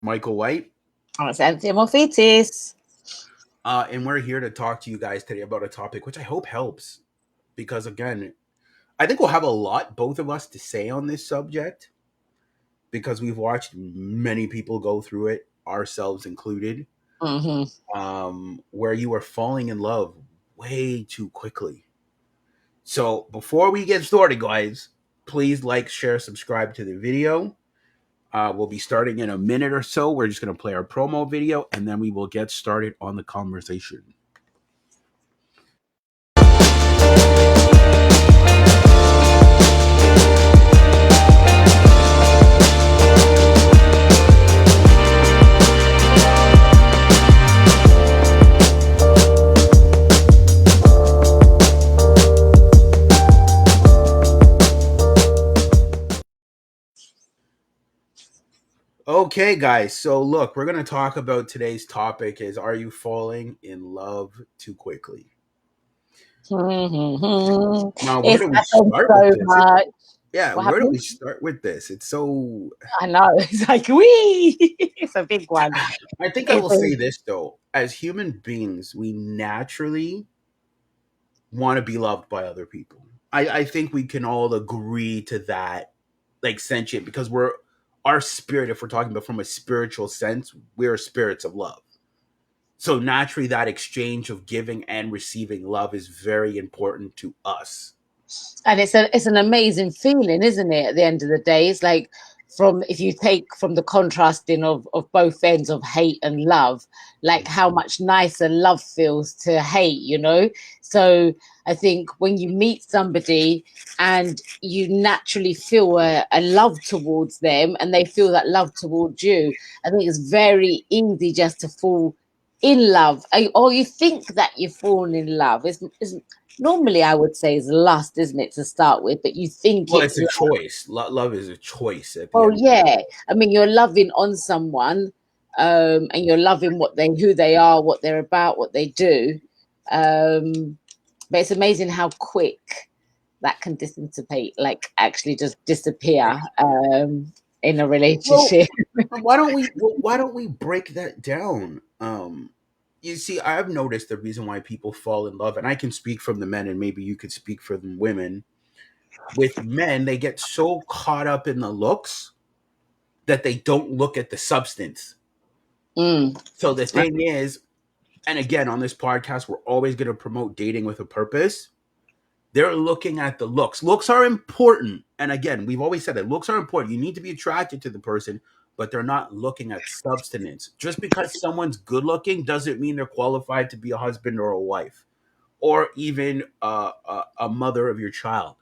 Michael White, Timophitis. and we're here to talk to you guys today about a topic which I hope helps because, again, I think we'll have a lot, both of us, to say on this subject because we've watched many people go through it, ourselves included, Mm-hmm. where you are falling in love way too quickly. So, before we get started, guys, please like, share, subscribe to the video. We'll be starting in a minute or so. We're just going to play our promo video and then we will get started on the conversation. Okay, guys. So, look, we're going to talk about today's topic is, are you falling in love too quickly? Mm-hmm. Now, where It's do we happened start with so this? much. Yeah, What where do we happened? start with this? It's so I know. It's like, wee. It's a big one. I think I It's will say this though. As human beings, we naturally want to be loved by other people. I think we can all agree to that, like sentient, because we're our spirit, if we're talking about from a spiritual sense, we're spirits of love. So naturally, that exchange of giving and receiving love is very important to us. and it's an amazing feeling, isn't it? At the end of the day, it's like from if you take from the contrasting of both ends of hate and love, like how much nicer love feels to hate, you know. So I think when you meet somebody and you naturally feel a love towards them and they feel that love towards you, I think it's very easy just to fall in love, or you think that you've fallen in love. It's normally I would say is lust, isn't it, to start with? But you think Well, it's it's a choice. Love is a choice at the well, end of the yeah. day. I mean, you're loving on someone, and you're loving who they are, what they're about, what they do. Um, but it's amazing how quick that can dissipate, like actually just disappear in a Well, relationship. why don't we break that down? You see, I've noticed the reason why people fall in love, and I can speak from the men, and maybe you could speak for the women. With men, they get so caught up in the looks that they don't look at the substance. Mm. So the thing is, and again, on this podcast, we're always going to promote dating with a purpose. They're looking at the looks. Looks are important. And again, we've always said that looks are important. You need to be attracted to the person, but they're not looking at substance. Just because someone's good looking doesn't mean they're qualified to be a husband or a wife or even a mother of your child.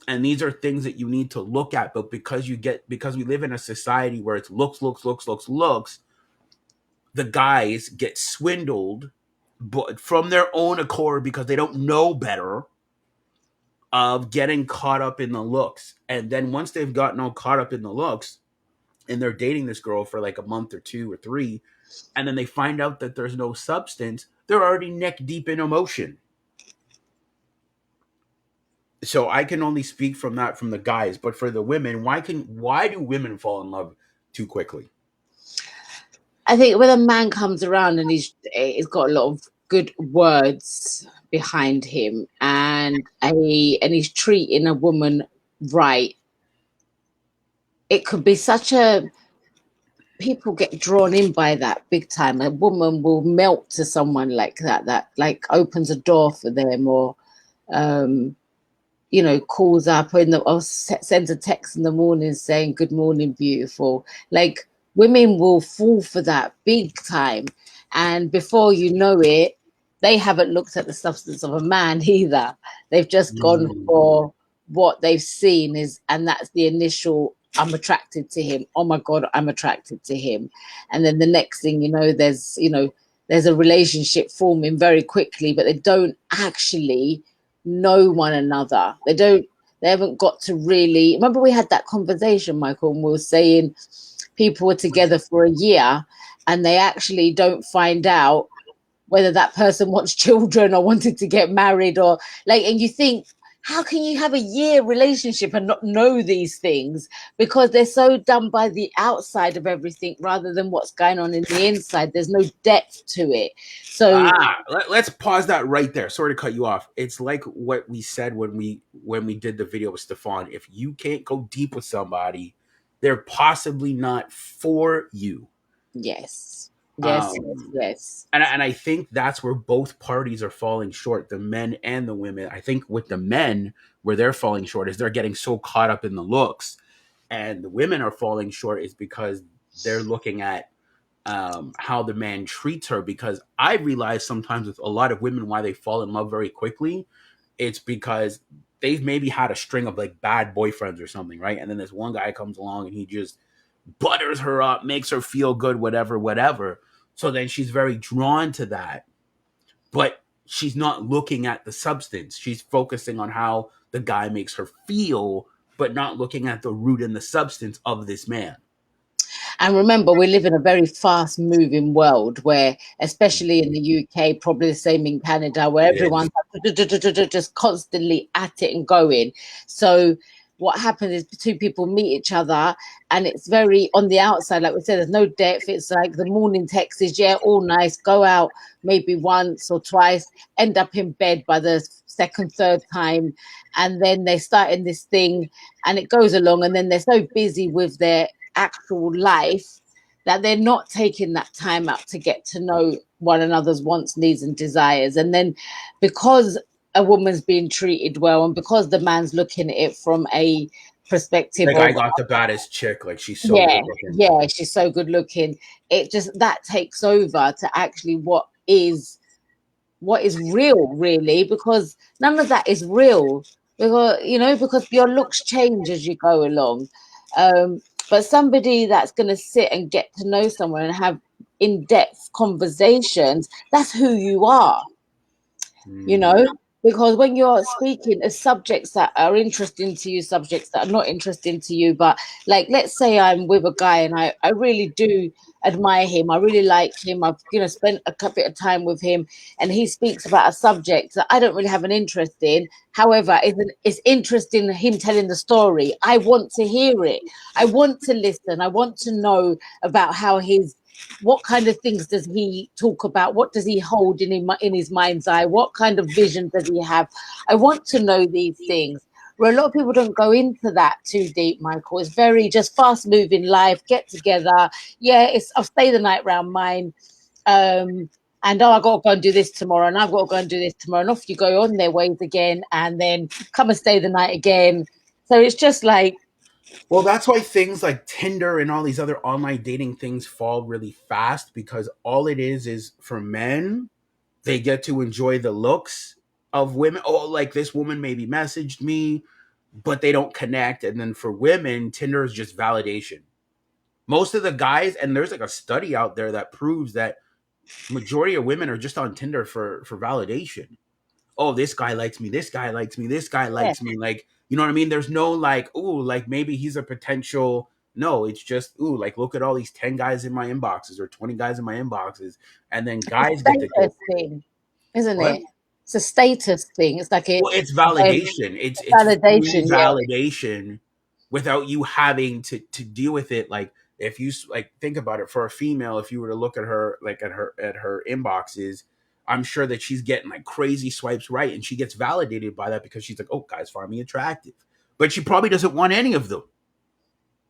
And these are things that you need to look at. But because we live in a society where it's looks, looks, looks, looks, looks, the guys get swindled but from their own accord because they don't know better of getting caught up in the looks. And then once they've gotten all caught up in the looks and they're dating this girl for like a month or two or three, and then they find out that there's no substance, they're already neck deep in emotion. So I can only speak from that from the guys, but for the women, why do women fall in love too quickly? I think when a man comes around and he's got a lot of good words behind him, and he's treating a woman right, it could be such a people get drawn in by that big time. A woman will melt to someone like that, that like opens a door for them, or um, calls up or sends a text in the morning saying good morning, beautiful. Like women will fall for that big time, and before you know it, they haven't looked at the substance of a man either. They've just gone Mm. for what they've seen is, and that's the initial, I'm attracted to him, oh my god, I'm attracted to him. And then the next thing you know, there's a relationship forming very quickly, but they don't actually know one another. They haven't got to really remember we had that conversation, Michael, and we were saying people were together for a year and they actually don't find out whether that person wants children or wanted to get married, or like, and you think how can you have a year relationship and not know these things? Because they're so done by the outside of everything rather than what's going on in the inside. There's no depth to it. So Let's pause that right there. Sorry to cut you off. It's like what we said when we did the video with Stefan. If you can't go deep with somebody, they're possibly not for you. yes, yes, yes, Um, yes. and I think that's where both parties are falling short, the men and the women. I think with the men, where they're falling short is they're getting so caught up in the looks, and the women are falling short is because they're looking at how the man treats her. Because I realize sometimes with a lot of women why they fall in love very quickly, it's because they've maybe had a string of like bad boyfriends or something, right? And then this one guy comes along and he just butters her up, makes her feel good, whatever, whatever. So then she's very drawn to that, but she's not looking at the substance. She's focusing on how the guy makes her feel, but not looking at the root and the substance of this man. And remember, we live in a very fast moving world where, especially in the UK, probably the same in Canada, where It everyone's is. just constantly at it and going. So, what happens is two people meet each other and it's very on the outside, like we said, there's no depth. It's like the morning text is, yeah, all nice, go out maybe once or twice, end up in bed by the second, third time. And then they start in this thing and it goes along. And then they're so busy with their actual life that they're not taking that time out to get to know one another's wants, needs, and desires. And then because a woman's being treated well and because the man's looking at it from a perspective Like I of, got the baddest chick, like she's so yeah, good looking. yeah, she's so good looking, it just that takes over to actually what is real, really, because none of that is real, because because your looks change as you go along. um but somebody that's going to sit and get to know someone and have in-depth conversations, that's who you are, you Mm. know, because when you're speaking of subjects that are interesting to you, subjects that are not interesting to you, but like let's say I'm with a guy and I really do admire him, I really like him, I've spent a bit of time with him, and he speaks about a subject that I don't really have an interest in. However, it's interesting him telling the story. I want to hear it, I want to listen, I want to know about how his what kind of things does he talk about? What does he hold in his mind's eye? What kind of vision does he have? I want to know these things. Where a lot of people don't go into that too deep, Michael. It's very just fast moving life, get together. Yeah, I'll stay the night round mine. And I got to go and do this tomorrow, and I've got to go and do this tomorrow. And off you go on their ways again, and then come and stay the night again. So it's just like, Well, that's why things like Tinder and all these other online dating things fall really fast, because all it is for men, they get to enjoy the looks of women. Oh, like this woman maybe messaged me, but they don't connect. And then for women, Tinder is just validation. Most of the guys, and there's like a study out there that proves that majority of women are just on Tinder for validation. Oh, this guy likes me, this guy likes me, this guy yeah, likes me. Like, you know what I mean? There's no like, ooh, like maybe he's a potential. No, it's just, ooh, like look at all these 10 guys in my inboxes or 20 guys in my inboxes. And then it's guys a get to go, status thing, isn't what? it? It's a status thing. It's like Well, it's um, validation. It's free validation. Yeah, validation without you having to deal with it. Like if you like think about it, for a female, if you were to look at her like at her inboxes, I'm sure that she's getting like crazy swipes right, and she gets validated by that because she's like, oh, guys find me attractive, but she probably doesn't want any of them.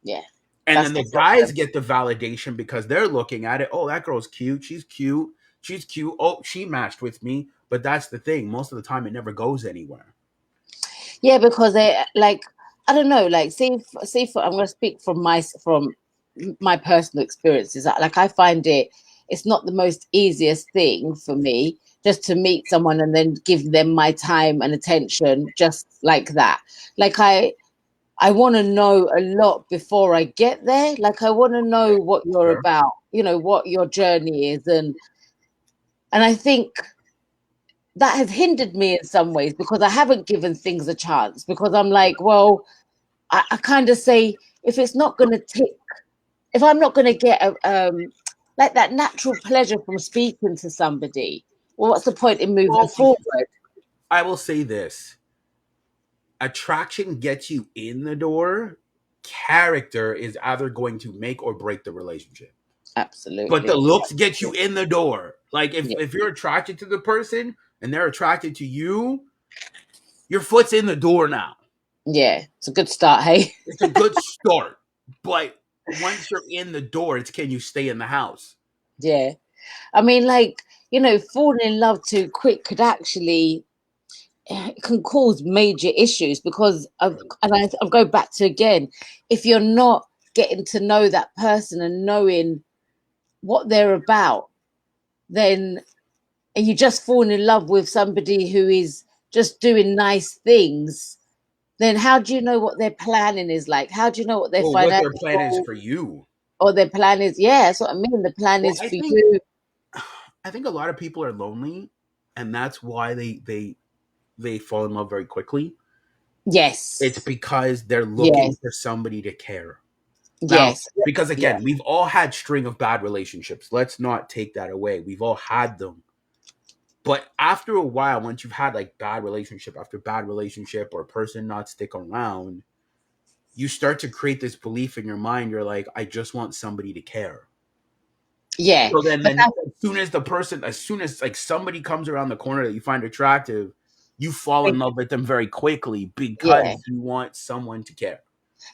yeah. And That's then the the guys problem. get the validation because they're looking at it. Oh, that girl's cute. She's cute. She's cute. Oh, she matched with me. But that's the thing. Most of the time, it never goes anywhere. Yeah, because they like, I don't know, like see for I'm gonna speak from my personal experiences. Like I find it's not the most easiest thing for me just to meet someone and then give them my time and attention just like that. Like I want to know a lot before I get there. Like I want to know what you're Sure. about, what your journey is, and I think that has hindered me in some ways because I haven't given things a chance because I'm like, well, I kind of say if it's not going to tick, if I'm not going to get like that natural pleasure from speaking to somebody, well, what's the point in moving Well, forward? I will say this. attraction gets you in the door. Character is either going to make or break the relationship. But the Absolutely. looks get you in the door. Like Yeah. if you're attracted to the person and they're attracted to you, your foot's in the door now. Yeah. It's a good start, hey? It's a good start. But once you're in the door, it's can you stay in the house? Yeah. I mean, like, falling in love too quick could actually it can cause major issues because I'll go back to again, if you're not getting to know that person and knowing what they're about, then and you just falling in love with somebody who is just doing nice things, then how do you know what their planning is like? How do you know what their Well, what their plan is financial for you. or their plan is? Yeah, that's what I mean. The plan Well, is for you. I think a lot of people are lonely, and that's why they fall in love very quickly. It's Yes. because they're looking Yes. for somebody to care. Now, Yes. because Yeah. again, we've all had string of bad relationships. Let's not take that away. We've all had them. But after a while, once you've had like bad relationship after bad relationship or a person not stick around, you start to create this belief in your mind. You're like, I just want somebody to care. Yeah. So then, But then as soon as like somebody comes around the corner that you find attractive, you fall in love with them very quickly because yeah. you want someone to care.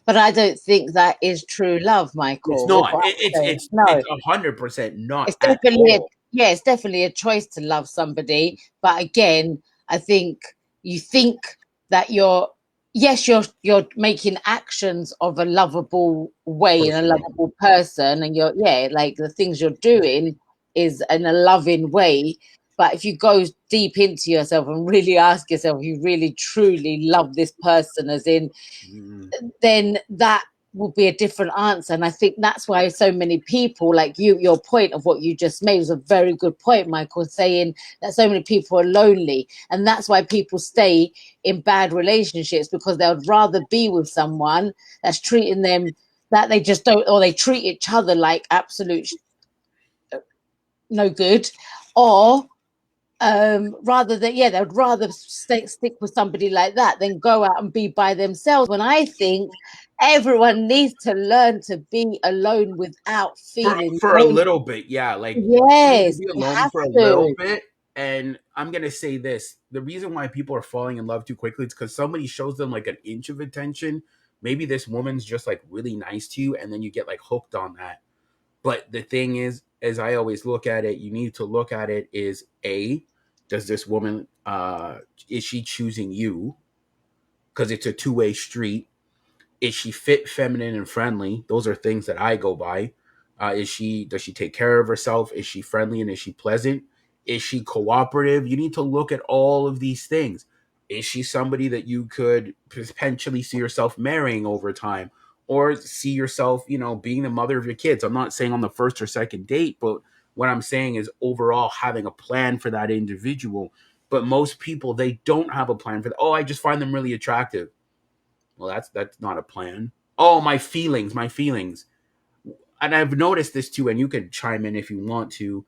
But I don't think that is true love, It's Michael, with not. what I'm saying. It's No, 100% not it's at definitely all. it's definitely a choice to love somebody. But again, I think you think that yes, you're making actions of a lovable way and a Person, lovable person, and like the things you're doing is in a loving way. But if you go deep into yourself and really ask yourself if you really truly love this person, as in mm, then that will be a different answer. And I think that's why so many people, like your point of what you just made was a very good point, Michael, saying that so many people are lonely. And that's why people stay in bad relationships because they would rather be with someone that's treating them that they just don't, or they treat each other like absolute no good, or rather than they'd rather stick with somebody like that than go out and be by themselves. When I think everyone needs to learn to be alone without feeling for a lonely. little bit, yeah. Like you need to Yes, be you alone have for a little to. bit. And I'm gonna say this: the reason why people are falling in love too quickly is because somebody shows them like an inch of attention. Maybe this woman's just like really nice to you, and then you get like hooked on that. But the thing is, as I always look at it, you need to look at it is a does this woman is she choosing you? Because it's a two-way street. Is she fit, feminine, and friendly? Those are things that I go by. Does she take care of herself? Is she friendly and is she pleasant? Is she cooperative? You need to look at all of these things. Is she somebody that you could potentially see yourself marrying over time, or see yourself, being the mother of your kids? I'm not saying on the first or second date, but what I'm saying is overall having a plan for that individual. But most people, they don't have a plan for that. Oh, I just find them really attractive. Well, that's not a plan. Oh, my feelings. And I've noticed this too, and you can chime in if you want to.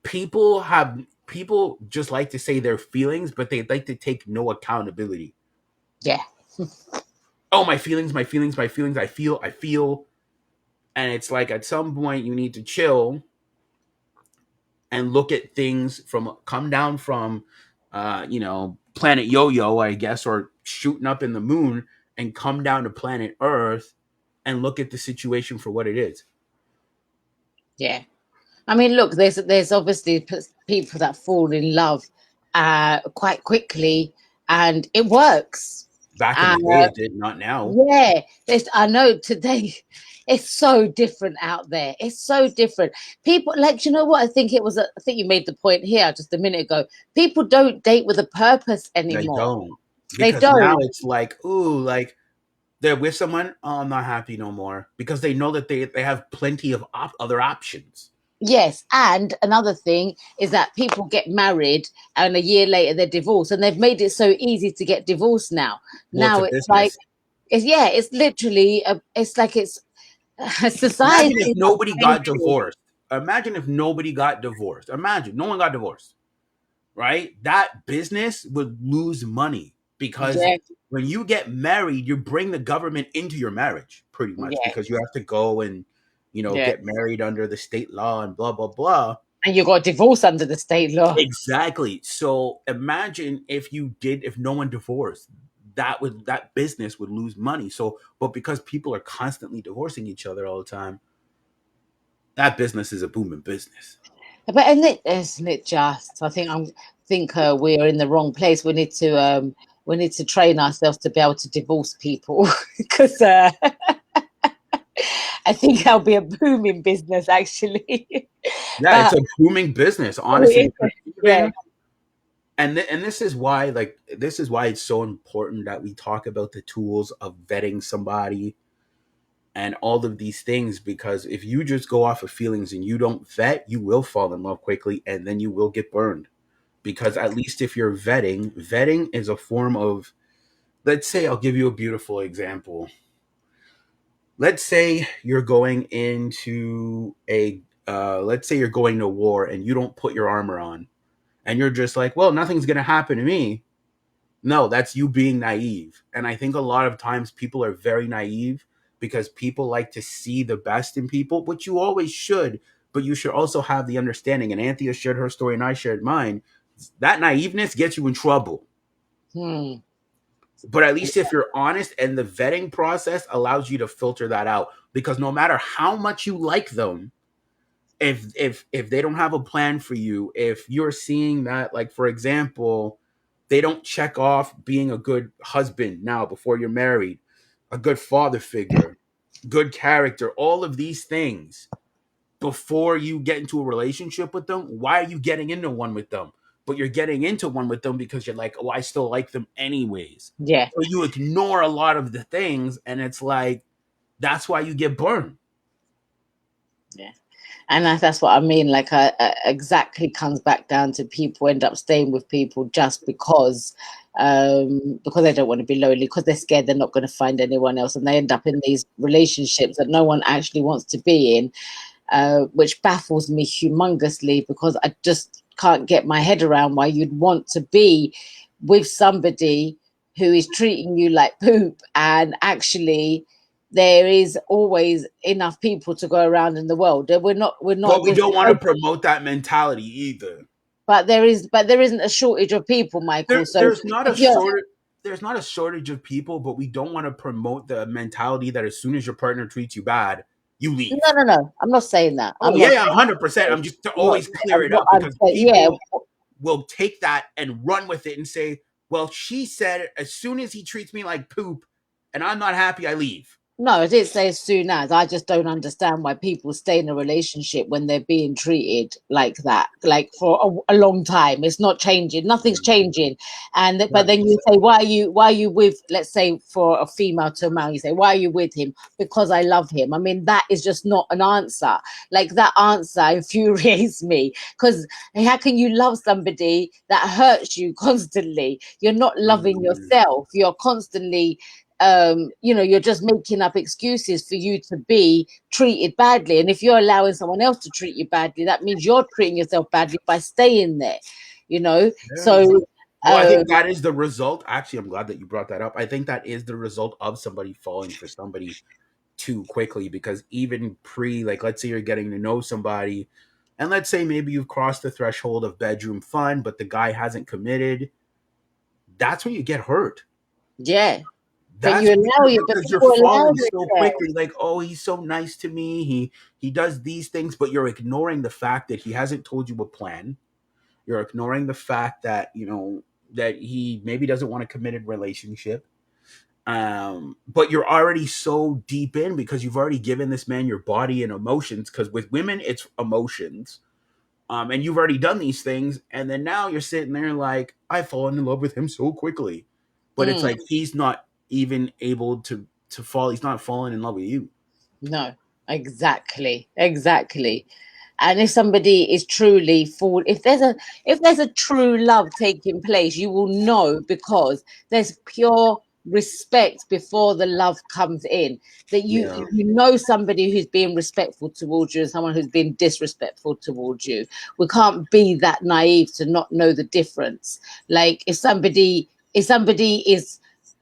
People just like to say their feelings, but they like to take no accountability. Yeah, Oh, my feelings, my feelings, my feelings. I feel, and it's like at some point you need to chill and look at things from come down from, planet Yo-Yo, I guess, or shooting up in the moon, and come down to planet Earth and look at the situation for what it is. yeah. I mean, look, there's obviously people that fall in love quite quickly, and it works. Back in Uh, the day, it did not now. Yeah, I know today it's so different out there. It's so different. People like, you know what? I think you made the point here just a minute ago. People don't date with a purpose They anymore. don't, They because now don't. it's like, ooh, like they're with someone. Oh, I'm not happy no more because they know that they have plenty of other options. Yes, and another thing is that people get married and a year later they're divorced, and they've made it so easy to get divorced now. Well, it's Now a it's like business. it's literally it's like it's society Imagine if is nobody got changing. divorced. Imagine if nobody got divorced. Imagine no one got divorced, right? That business would lose money. because Yeah, when you get married, you bring the government into your marriage pretty much yeah, because you have to go and yeah. get married under the state law and blah blah blah. And you got divorce under the state law. Exactly. So imagine if no one divorced, that business would lose money. So, but because people are constantly divorcing each other all the time, that business is a booming business. But isn't it just? I think we're in the wrong place. We need to train ourselves to be able to divorce people because I think that'll be a booming business actually. Yeah, it's But a booming business, honestly, it's because yeah, even and this is why it's so important that we talk about the tools of vetting somebody and all of these things, because if you just go off of feelings and you don't vet, you will fall in love quickly and then you will get burned. Because at least if you're vetting is a form of, let's say, I'll give you a beautiful example. Let's say you're going into a let's say you're going to war and you don't put your armor on and you're just like, well, nothing's going to happen to me. No, that's you being naive. And I think a lot of times people are very naive because people like to see the best in people, which you always should, but you should also have the understanding. And Anthea shared her story and I shared mine. That naiveness gets you in trouble. hmm, But at least if you're honest, and the vetting process allows you to filter that out, because no matter how much you like them, if they don't have a plan for you, if you're seeing that, like for example, they don't check off being a good husband now before you're married, a good father figure, good character, all of these things before you get into a relationship with them, why are you getting into one with them? But you're getting into one with them because you're like, oh, I still like them anyways. yeah, So you ignore a lot of the things, and it's like that's why you get burned. yeah. And that's what I mean. Like, exactly comes back down to people end up staying with people just because they don't want to be lonely, because they're scared they're not going to find anyone else, and they end up in these relationships that no one actually wants to be in, which baffles me humongously because I just can't get my head around why you'd want to be with somebody who is treating you like poop, and actually there is always enough people to go around in the world. We're But not we this, don't want to promote that mentality either. but there isn't a shortage of people, Michael. So There's not a if you're shortage. There's not a shortage of people, but we don't want to promote the mentality that as soon as your partner treats you bad, you leave. no, I'm not saying that. Oh I'm yeah, not yeah, saying 100%. that. I'm just to What, always clear it what up I'm because saying, yeah, people will take that and run with it and say, "Well, she said as soon as he treats me like poop, and I'm not happy, I leave." no, I didn't say as soon as. I just don't understand why people stay in a relationship when they're being treated like that, like for a long time. It's not changing. Nothing's changing. But then you 100%. say, why are you with, let's say for a female to a male, you say, why are you with him? Because I love him. I mean, that is just not an answer. Like, that answer infuriates me, because how can you love somebody that hurts you constantly? You're not loving Mhm. yourself. You're constantly you're just making up excuses for you to be treated badly. And if you're allowing someone else to treat you badly, that means you're treating yourself badly by staying there, you know? Yeah. So, Well, I um, think that is the result. Actually, I'm glad that you brought that up. I think that is the result of somebody falling for somebody too quickly, because even like, let's say you're getting to know somebody, and let's say maybe you've crossed the threshold of bedroom fun, but the guy hasn't committed. That's when you get hurt. yeah, but That's but because you're people allow falling so themselves. quickly. Like, oh, he's so nice to me. He does these things, but you're ignoring the fact that he hasn't told you a plan. You're ignoring the fact that that he maybe doesn't want a committed relationship. But you're already so deep in because you've already given this man your body and emotions. Because with women, it's emotions. And you've already done these things, and then now you're sitting there like, I've fallen in love with him so quickly, but it's Mm, like he's not even able to fall. He's not falling in love with you. no, exactly. And if somebody is truly full, if there's a true love taking place, you will know, because there's pure respect before the love comes in. That Yeah, you know somebody who's being respectful towards you and someone who's being disrespectful towards you. We can't be that naive to not know the difference. Like, if somebody If somebody is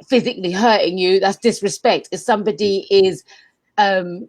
physically hurting you, that's disrespect. If somebody is um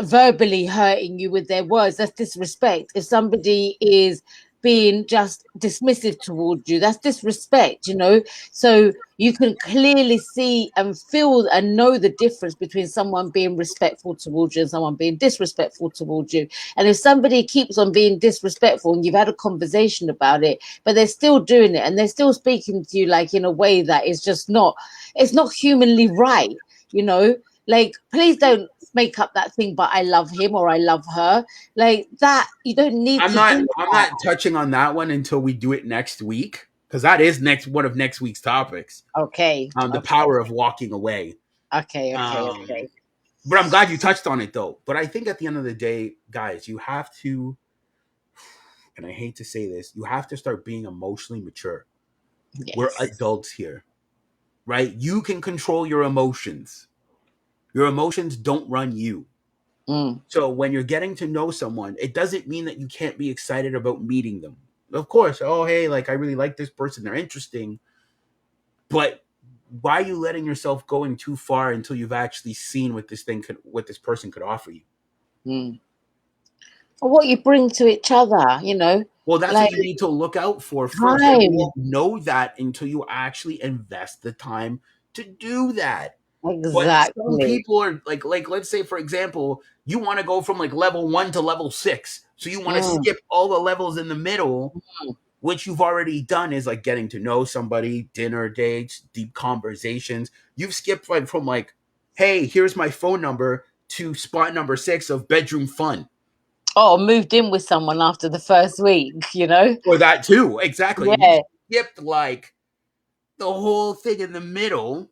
verbally hurting you with their words, that's disrespect. If somebody is being just dismissive towards you, that's disrespect, you know. So you can clearly see and feel and know the difference between someone being respectful towards you and someone being disrespectful towards you. And if somebody keeps on being disrespectful and you've had a conversation about it, but they're still doing it and they're still speaking to you like in a way that is just not, it's not humanly right, you know. Like, please don't make up that thing, but I love him or I love her. Like that, you don't need I'm to not do I'm that. not touching on that one until we do it next week, because that is next one of next week's topics. Okay, The okay, power of walking away. okay, okay, Um, okay. but I'm glad you touched on it though. But I think at the end of the day, guys, you have to, and I hate to say this, you have to start being emotionally mature. We're Yes. adults here, right? You can control your emotions. Your emotions don't run you. Mm, So when you're getting to know someone, it doesn't mean that you can't be excited about meeting them. Of course, oh hey, like I really like this person, they're interesting, but why are you letting yourself going too far until you've actually seen what this person could offer you? mm. Or what you bring to each other, you know, Well, that's like what you need to look out for first, and you time. won't know that until you actually invest the time to do that. But some Exactly. people are like let's say for example, you want to go from like level 1 to level 6. So you want to Mm, skip all the levels in the middle, which you've already done is like getting to know somebody, dinner dates, deep conversations. You've skipped like from like, hey, here's my phone number to spot number 6 of bedroom fun. oh, moved in with someone after the first week, you know? Or that too. Exactly. You Yeah. skipped like the whole thing in the middle.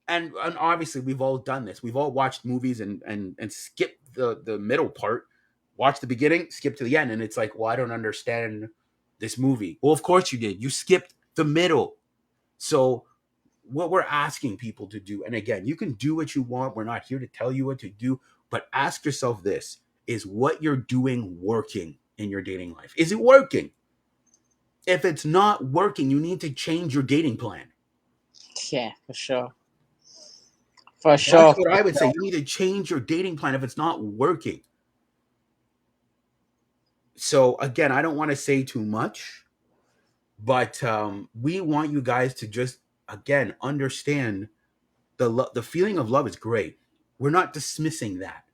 And obviously we've all done this. We've all watched movies and skipped the middle part, watch the beginning, skip to the end, and it's like, well, I don't understand this movie. Well, of course you did. You skipped the middle. So what we're asking people to do, and again, you can do what you want. We're not here to tell you what to do, but ask yourself this: is what you're doing working in your dating life? Is it working? If it's not working, you need to change your dating plan. Yeah, for sure. For That's sure. what I would say. You need to change your dating plan if it's not working. So again, I don't want to say too much, but we want you guys to just again understand the feeling of love is great. We're not dismissing that,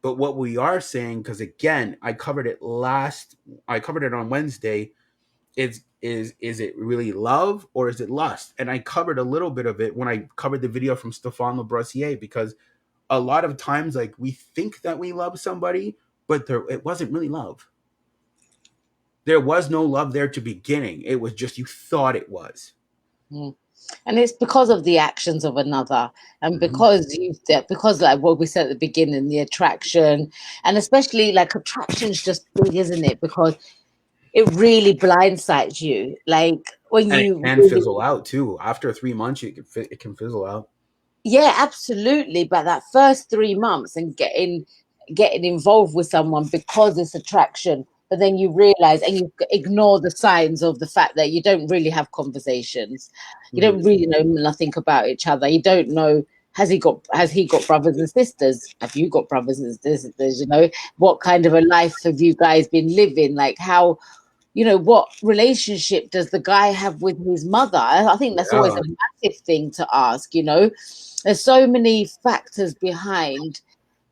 but what we are saying, because again, I covered it on Wednesday. Is it really love or is it lust? And I covered a little bit of it when I covered the video from Stefan Labrassier, because a lot of times like we think that we love somebody, but it wasn't really love. There was no love there to beginning. It was just you thought it was. Mm. And it's because of the actions of another, and Mhm. because like what we said at the beginning, the attraction, and especially like attraction's just big, isn't it? Because it really blindsides you, like when And it you can really, fizzle out too. After 3 months, it can fizzle out. yeah, absolutely. But that first 3 months and getting involved with someone because it's attraction, but then you realize and you ignore the signs of the fact that you don't really have conversations. You Mhm. don't really know nothing about each other. You don't know, has he got brothers and sisters? Have you got brothers and sisters? You know, what kind of a life have you guys been living? Like how, you know, what relationship does the guy have with his mother? I think that's always Yeah. a massive thing to ask, you know. There's so many factors behind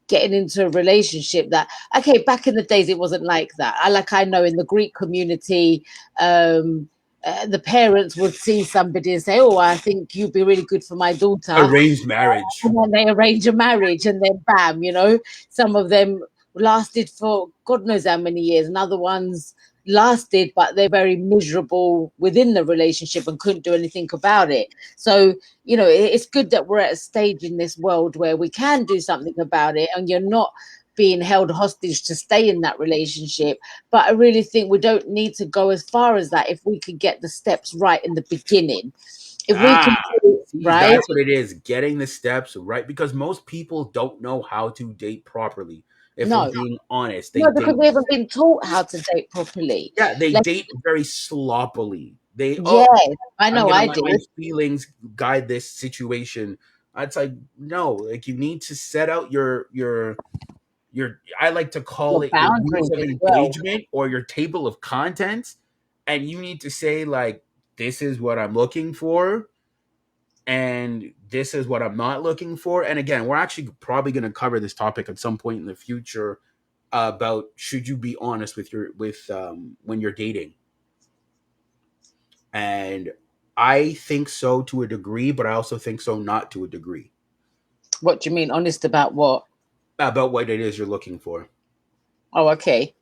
getting into a relationship that, okay, back in the days it wasn't like that. I know in the Greek community, um the parents would see somebody and say, oh, I think you'd be really good for my daughter, Arranged marriage. and then they arrange a marriage, and then bam, you know, some of them lasted for God knows how many years, and other ones lasted, but they're very miserable within the relationship and couldn't do anything about it. So, you know, it's good that we're at a stage in this world where we can do something about it, and you're not being held hostage to stay in that relationship. But I really think we don't need to go as far as that if we could get the steps right in the beginning. If we can Ah, do it see, right. that's what it is. Getting the steps right, because most people don't know how to date properly. If we're No, being honest, they no, because date. we haven't been taught how to date properly. Yeah, they Like, date very sloppily. They, oh, Yes, I I'm know gonna I let did. my feelings guide this situation. It's like, no, like you need to set out your, I like to call Your it your rules boundaries of as well. engagement or your table of contents, and you need to say like, this is what I'm looking for, and this is what I'm not looking for. And again, we're actually probably going to cover this topic at some point in the future about should you be honest with your with when you're dating. And I think so to a degree, but I also think so not to a degree What do you mean? Honest about what? about what it is you're looking for. Oh, okay.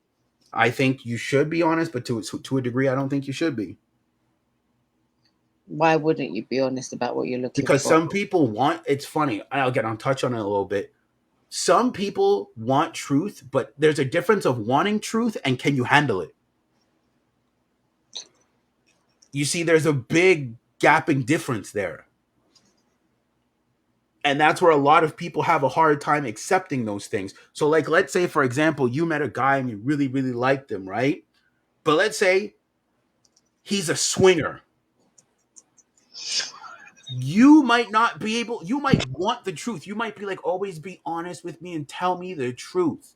I think you should be honest, but to a degree, I don't think you should be, Why wouldn't you be honest about what you're looking because for? some people want. It's funny. I'll touch on it a little bit. Some people want truth, but there's a difference of wanting truth and can you handle it. You see, there's a big gapping difference there. And that's where a lot of people have a hard time accepting those things. So, like, let's say, for example, you met a guy and you really, really liked him, right? But let's say he's a swinger. You might not be able, you might want the truth. You might be like, always be honest with me and tell me the truth.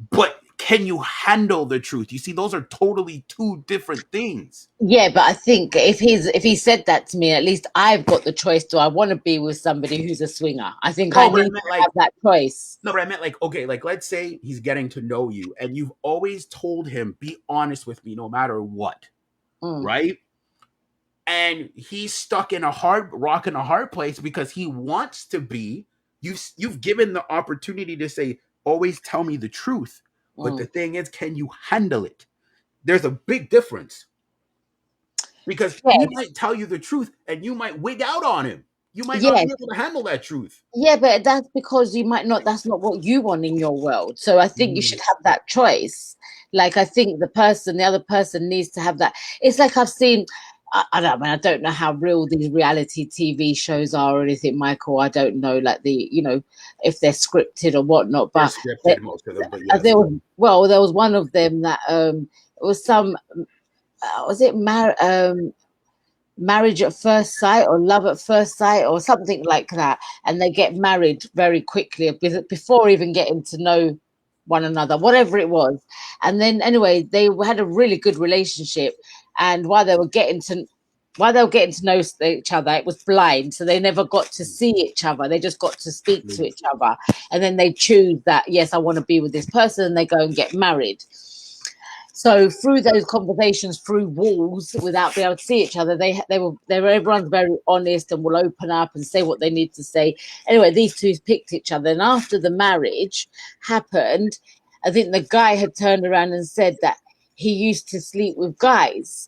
But can you handle the truth? You see, those are totally two different things. Yeah, but I think if he said that to me, at least I've got the choice. Do I want to be with somebody who's a swinger? I think I No, but I need meant to have like, that choice. no, but I meant like, okay, like let's say he's getting to know you and you've always told him, be honest with me no matter what, Mm, right? And he's stuck in a hard rock in a hard place because he wants to be. You've given the opportunity to say, always tell me the truth. But the mm. thing is, can you handle it? There's a big difference because he Yes, might tell you the truth and you might wig out on him. You might not yes. be able to handle that truth. Yeah, but that's because you might not, that's not what you want in your world. So I think you Mm. should have that choice. Like, I think the other person needs to have that. It's like I've seen, I don't, I mean, I don't know how real these reality TV shows are or anything, Michael. I don't know, like if they're scripted or whatnot. They're But scripted, most of them, but yes. there was one of them that it was some, was it marriage at first sight or love at first sight or something like that, and they get married very quickly before even getting to know one another, whatever it was. And then anyway, they had a really good relationship, and while they were getting to know each other, it was blind, so they never got to see each other. They just got to speak to each other, and then they choose that, yes, I want to be with this person, and they go and get married. So through those conversations, through walls, without being able to see each other, they were everyone's very honest and will open up and say what they need to say. Anyway, these two picked each other, and after the marriage happened, I think the guy had turned around and said that he used to sleep with guys,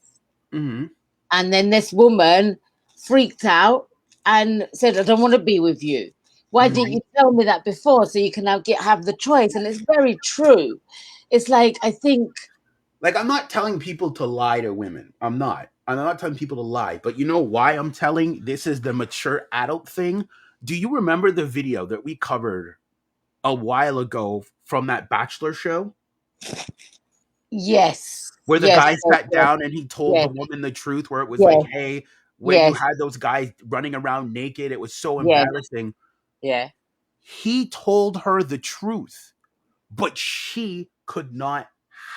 Hmm. and then this woman freaked out and said, "I don't want to be with you. Why didn't Hmm. you tell me that before so you can now have the choice?" And it's very true. It's like I think. Like, I'm not telling people to lie to women. I'm not. I'm not telling people to lie. But you know why I'm telling this is the mature adult thing? Do you remember the video that we covered a while ago from that Bachelor show Yes, where the yes, guy yes, sat yes, down and he told the yes, woman the truth, where it was like, yes, hey, when you yes, had those guys running around naked, it was so yes, embarrassing. yeah, He told her the truth, but she could not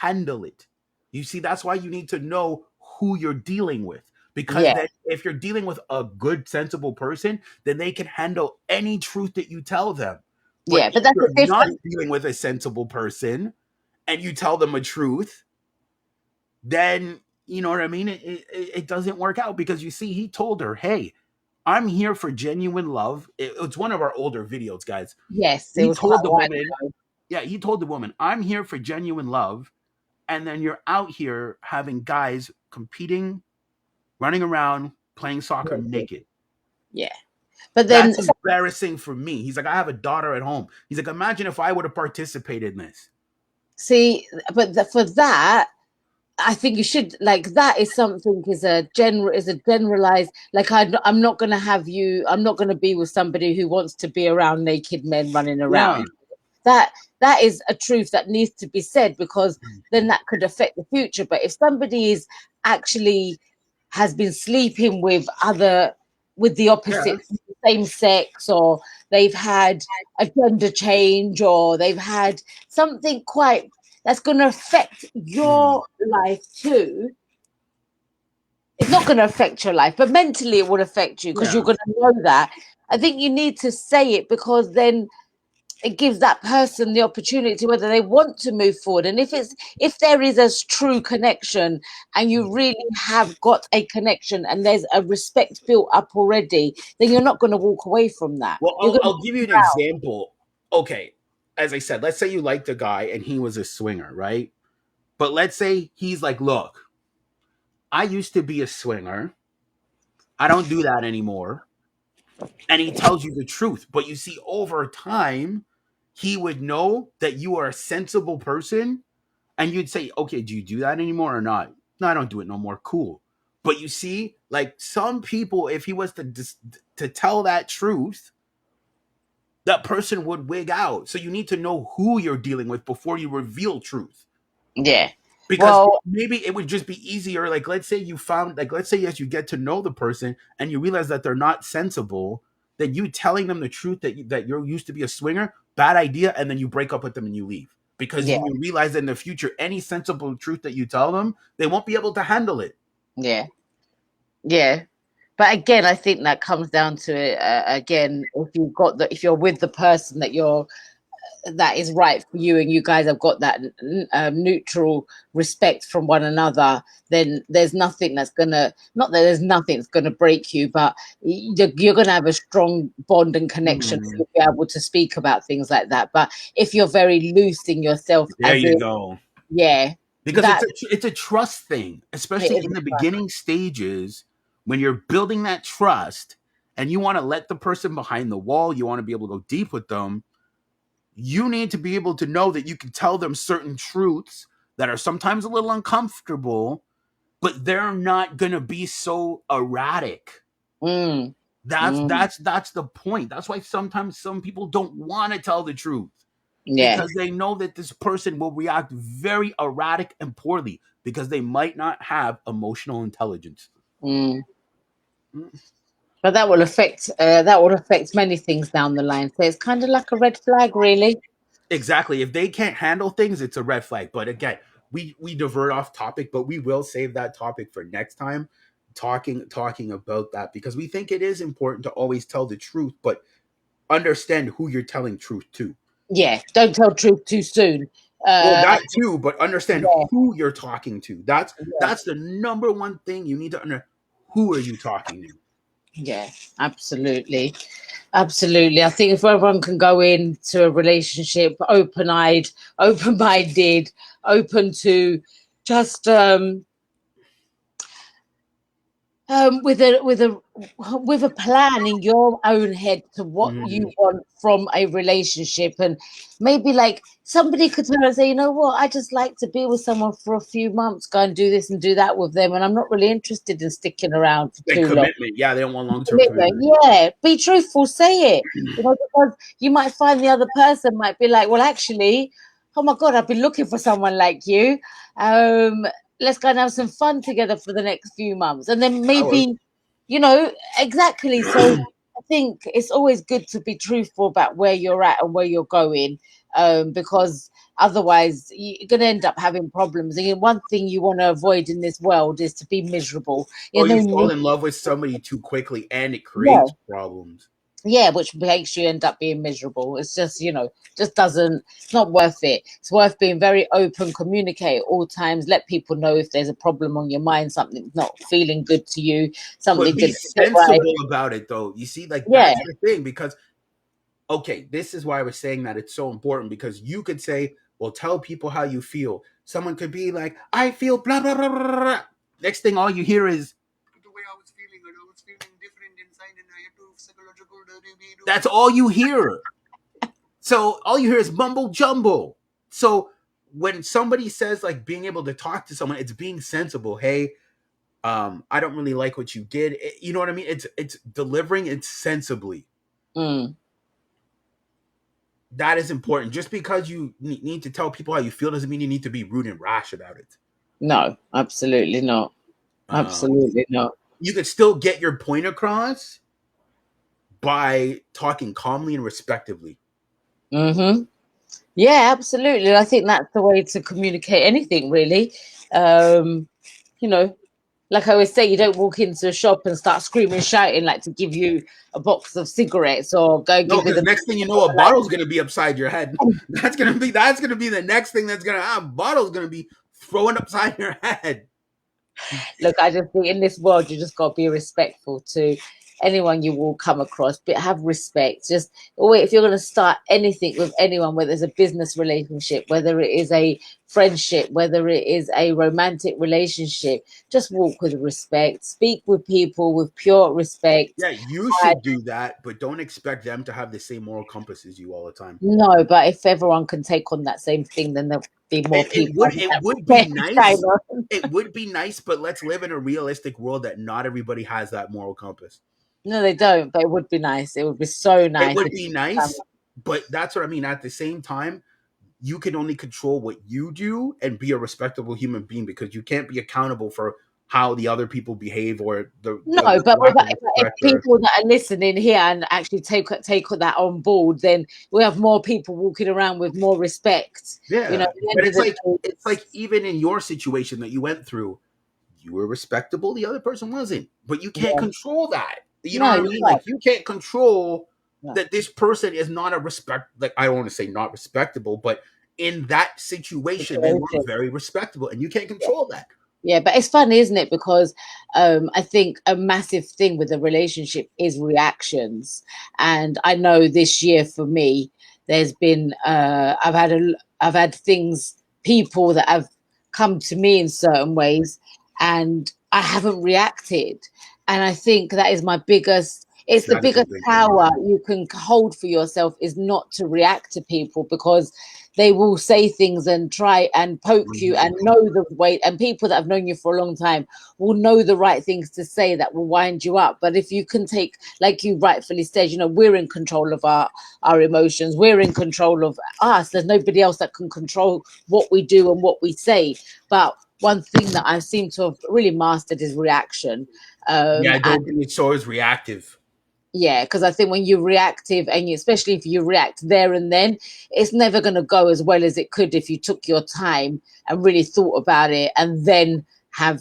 handle it. You see, that's why you need to know who you're dealing with. Because yeah, then, if you're dealing with a good, sensible person, then they can handle any truth that you tell them. But yeah. But if that's you're a not different. dealing with a sensible person and you tell them a truth, then you know what I mean? It doesn't work out because you see, he told her, hey, I'm here for genuine love. It's one of our older videos, guys. Yes, it He was quite told a the while woman, ago. yeah, he told the woman, I'm here for genuine love. And then you're out here having guys competing, running around, playing soccer Yeah, naked. yeah. But then That's embarrassing for me. He's like, I have a daughter at home. He's like, imagine if I would have participated in this. see, but for that, I think you should like that is something is a generalized like I'm not going to have you. I'm not going to be with somebody who wants to be around naked men running Yeah. around. that that is a truth that needs to be said because then that could affect the future. But if somebody is actually has been sleeping with the Yeah. opposite same sex, or they've had a gender change, or they've had something quite that's going to affect Mm. your life too. It's not going to affect your life, but mentally it will affect you because you're Yeah. going to know that. I think you need to say it because then it gives that person the opportunity whether they want to move forward. And if there is a true connection and you really have got a connection and there's a respect built up already, then you're not going to walk away from that. Well, You're going to I'll give you be an proud. example. Okay, as I said, let's say you liked a guy and he was a swinger, right? But let's say he's like, look, I used to be a swinger. I don't do that anymore. And he tells you the truth. But you see, over time, he would know that you are a sensible person. And you'd say, okay, do you do that anymore or not? No, I don't do it no more. Cool. But you see, like some people, if he was to tell that truth, that person would wig out. So you need to know who you're dealing with before you reveal truth. Yeah. Because Well, maybe it would just be easier. Like, let's say you found, like, let's say as you get to know the person and you realize that they're not sensible, then you telling them the truth that you're used to be a swinger, bad idea, and then you break up with them and you leave. Because yeah, you realize that in the future, any sensible truth that you tell them, they won't be able to handle it. yeah, yeah. But again, I think that comes down to it. Again, if you're with the person that is right for you and you guys have got that neutral respect from one another, then there's nothing that's gonna, not that there's nothing that's gonna break you, but you're gonna have a strong bond and connection Mhm. to be able to speak about things like that. But if you're very loose in yourself, There as you in, go. yeah, Because that it's a trust thing, it especially is. in the beginning stages when you're building that trust and you want to let the person behind the wall, you want to be able to go deep with them. You need to be able to know that you can tell them certain truths that are sometimes a little uncomfortable, but they're not going to be so erratic. Mm, That's mm, that's that's the point. That's why sometimes some people don't want to tell the truth, yeah. because they know that this person will react very erratic and poorly because they might not have emotional intelligence. Mm. Mm. But that will affect many things down the line. So it's kind of like a red flag, really. Exactly. If they can't handle things, it's a red flag. But again, we divert off topic, but we will save that topic for next time, talking about that, because we think it is important to always tell the truth, but understand who you're telling truth to. Yeah, don't tell truth too soon. Well, Uh, that too, but understand yeah, who you're talking to. That's yeah, that's the number one thing you need to understand. Who are you talking to? yeah, absolutely, absolutely. I think if everyone can go into a relationship open-eyed, open-minded, open to just with a plan in your own head to what you Mhm. want from a relationship, and maybe like somebody could turn and say, you know what, I just like to be with someone for a few months, go and do this and do that with them, and I'm not really interested in sticking around for And too long. commitment. Yeah, they don't want long term commitment. Yeah, be truthful, say it. You know, because you might find the other person might be like, well, actually, oh my God, I've been looking for someone like you. Um, let's go and have some fun together for the next few months. And then I would. maybe, you know, exactly. So I think it's always good to be truthful about where you're at and where you're going, because otherwise you're going to end up having problems. And one thing you want to avoid in this world is to be miserable. Oh, You you know, fall in love with somebody too quickly, and it yeah, creates problems. yeah, which makes you end up being miserable. It's just, you know, just doesn't, it's not worth it. It's worth being very open, communicate at all times, let people know if there's a problem on your mind, something's not feeling good to you, But something be didn't sit right. sensible about it, though. You see, like Yeah. that's the thing. Because okay, this is why I was saying that it's so important, because you could say, well, tell people how you feel. Someone could be like, I feel blah blah blah blah. Blah. Next thing, all you hear is the way I was feeling, and I was feeling different inside, and I had to psychological. That's all you hear. So all you hear is mumble jumble. So when somebody says like being able to talk to someone, it's being sensible. Hey, I don't really like what you did. You know what I mean? It's delivering it sensibly. Mm, That is important. Just because you need to tell people how you feel doesn't mean you need to be rude and rash about it. no, absolutely not. Absolutely not. You could still get your point across by talking calmly and respectively. Mm-hmm. Yeah, absolutely. I think that's the way to communicate anything, really. Um, you know, like I always say, you don't walk into a shop and start screaming, shouting, like to give you a box of cigarettes or go No, give you because the next thing you know, a like. bottle's gonna be upside your head. That's gonna be the next thing that's gonna happen. Bottle's gonna be thrown upside your head. Look, I just think in this world, you just got to be respectful to anyone you will come across, but have respect. Just wait, if you're going to start anything with anyone, whether it's a business relationship, whether it is a friendship, whether it is a romantic relationship, just walk with respect, speak with people with pure respect. Yeah, you And should do that, but don't expect them to have the same moral compass as you all the time. no, but if everyone can take on that same thing, then there'll be more It, it people would having it that would be respect. nice. It would be nice, but let's live in a realistic world that not everybody has that moral compass. No, they don't, but it would be nice. It would be so It nice would if be nice, but that's what I mean. At the same time, you can only control what you do and be a respectable human being because you can't be accountable for how the other people behave or no, the but lack of if respect or people that are listening here and actually take that on board, then we have more people walking around with more respect. You know, yeah. at the But end of the day, it's like even in your situation that you went through, you were respectable, the other person wasn't. But you can't yeah, control that. You know no, what I you're mean? right. Like you can't control No. that this person is not a respect like I don't want to say not respectable, but in that situation they weren't Situation. very respectable and you can't Yeah. control that. Yeah, but it's funny, isn't it? Because I think a massive thing with a relationship is reactions, and I know this year for me, there's been I've had things, people that have come to me in certain ways, and I haven't reacted, and I think that is my biggest. It's the That is a biggest big thing, power yeah. you can hold for yourself is not to react to people because they will say things and try and poke you Mhm. and know the way, and people that have known you for a long time will know the right things to say that will wind you up. But if you can take, like you rightfully said, you know, we're in control of our emotions, we're in control of us, there's nobody else that can control what we do and what we say. But one thing that I seem to have really mastered is reaction. Yeah, And don't be so as reactive. yeah, because I think when you're reactive and especially if you react there and then, it's never going to go as well as it could if you took your time and really thought about it and then have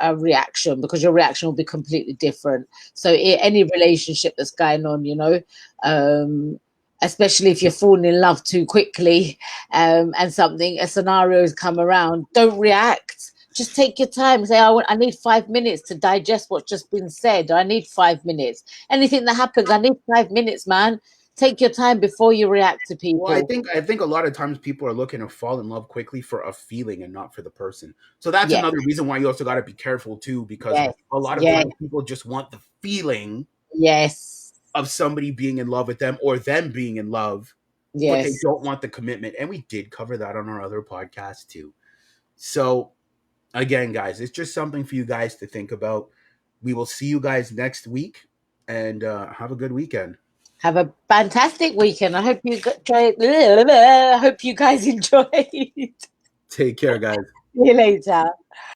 a reaction, because your reaction will be completely different. So any relationship that's going on, you know, um, especially if you're falling in love too quickly, and something, a scenario has come around, don't react. Just take your time. Say, I need 5 minutes to digest what's just been said. I need 5 minutes. Anything that happens, I need 5 minutes, man. Take your time before you react to Well, I people. think I think a lot of times people are looking to fall in love quickly for a feeling and not for the person. So that's Yeah, another reason why you also got to be careful too, because yes, a lot of yeah, times people just want the feeling yes, of somebody being in love with them or them being in love, but they yes. don't want the commitment. And we did cover that on our other podcast too. So again, guys, it's just something for you guys to think about. We will see you guys next week and have a good weekend. Have a fantastic weekend. I hope you try. I hope you guys enjoy. See Take care, guys. you later.